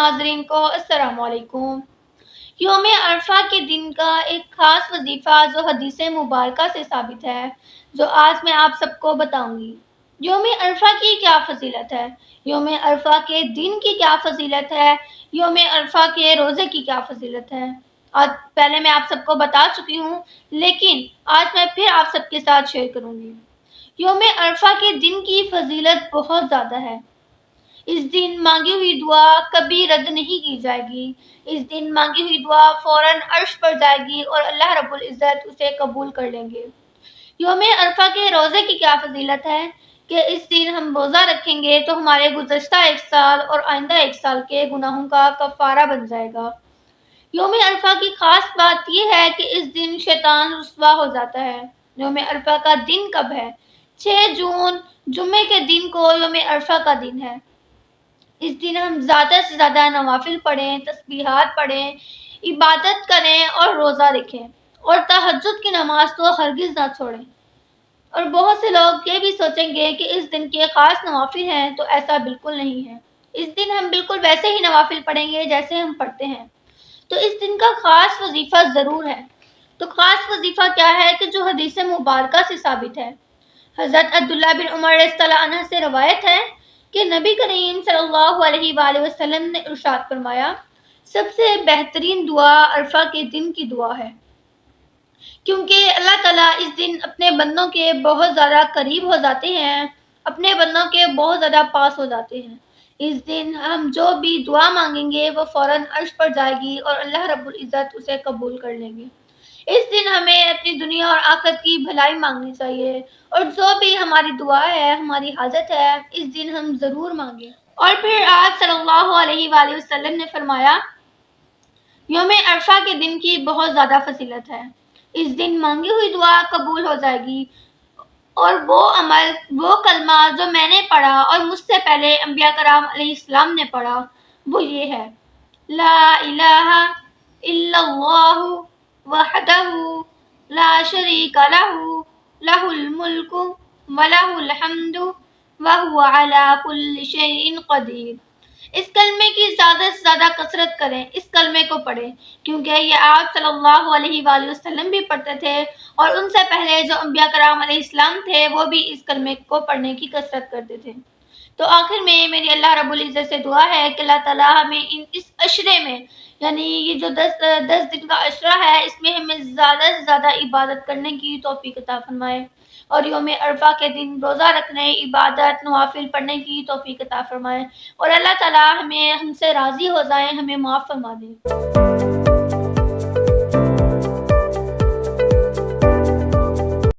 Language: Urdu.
ناظرین کو السلام علیکم۔ یوم عرفہ کے دن کا ایک خاص وظیفہ جو حدیث مبارکہ سے ثابت ہے، جو آج میں آپ سب کو بتاؤں گی۔ یوم عرفہ کی کیا فضیلت ہے؟ یوم عرفہ کے دن کی کیا فضیلت ہے؟ یوم عرفہ کے روزے کی کیا فضیلت ہے؟ آج پہلے میں آپ سب کو بتا چکی ہوں، لیکن آج میں پھر آپ سب کے ساتھ شیئر کروں گی۔ یوم عرفہ کے دن کی فضیلت بہت زیادہ ہے۔ اس دن مانگی ہوئی دعا کبھی رد نہیں کی جائے گی۔ اس دن مانگی ہوئی دعا فوراً عرش پر جائے گی اور اللہ رب العزت اسے قبول کر لیں گے۔ یوم عرفہ کے روزے کی کیا فضیلت ہے کہ اس دن ہم روزہ رکھیں گے تو ہمارے گزشتہ ایک سال اور آئندہ ایک سال کے گناہوں کا کفارہ بن جائے گا۔ یوم عرفہ کی خاص بات یہ ہے کہ اس دن شیطان رسوا ہو جاتا ہے۔ یوم عرفہ کا دن کب ہے؟ 6 جون جمعے کے دن کو یوم عرفہ کا دن ہے۔ اس دن ہم زیادہ سے زیادہ نوافل پڑھیں، تسبیحات پڑھیں، عبادت کریں اور روزہ رکھیں، اور تہجد کی نماز تو ہرگز نہ چھوڑیں۔ اور بہت سے لوگ یہ بھی سوچیں گے کہ اس دن کے خاص نوافل ہیں، تو ایسا بالکل نہیں ہے۔ اس دن ہم بالکل ویسے ہی نوافل پڑھیں گے جیسے ہم پڑھتے ہیں۔ تو اس دن کا خاص وظیفہ ضرور ہے۔ تو خاص وظیفہ کیا ہے کہ جو حدیث مبارکہ سے ثابت ہے۔ حضرت عبداللہ بن عمر رضی اللہ عنہ سے روایت ہے کہ نبی کریم صلی اللہ علیہ وآلہ وسلم نے ارشاد فرمایا، سب سے بہترین دعا عرفہ کے دن کی دعا ہے، کیونکہ اللہ تعالیٰ اس دن اپنے بندوں کے بہت زیادہ قریب ہو جاتے ہیں، اپنے بندوں کے بہت زیادہ پاس ہو جاتے ہیں۔ اس دن ہم جو بھی دعا مانگیں گے وہ فوراً عرش پر جائے گی اور اللہ رب العزت اسے قبول کر لیں گے۔ اس دن ہمیں اپنی دنیا اور آخرت کی بھلائی مانگنی چاہیے، اور جو بھی ہماری دعا ہے، ہماری حاجت ہے، اس دن ہم ضرور مانگیں۔ اور پھر آپ صلی اللہ علیہ وآلہ وسلم نے فرمایا، یوم عرفہ کے دن کی بہت زیادہ فضیلت ہے۔ اس دن مانگی ہوئی دعا قبول ہو جائے گی، اور وہ عمل، وہ کلمہ جو میں نے پڑھا اور مجھ سے پہلے انبیاء کرام علیہ السلام نے پڑھا، وہ یہ ہے، لا الہ الا اللہ وحدہ لا شریک لہ لہ الملک ولہ الحمد وہو علی کل شیء قدیر۔ اس کلمے کی زیادہ سے زیادہ کثرت کریں، اس کلمے کو پڑھیں، کیونکہ یہ آپ صلی اللہ علیہ وآلہ وسلم بھی پڑھتے تھے، اور ان سے پہلے جو انبیاء کرام علیہ السلام تھے وہ بھی اس کلمے کو پڑھنے کی کثرت کرتے تھے۔ تو آخر میں میری اللہ رب العزت سے دعا ہے کہ اللہ تعالیٰ ہمیں اس عشرے میں، یعنی یہ جو 10 دن کا عشرہ ہے، اس میں ہمیں زیادہ سے زیادہ عبادت کرنے کی توفیق عطا فرمائے، اور یوم عرفہ کے دن روزہ رکھنے، عبادت، نوافل پڑھنے کی توفیق عطا فرمائے، اور اللہ تعالیٰ ہم سے راضی ہو جائیں، ہمیں معاف فرما دیں۔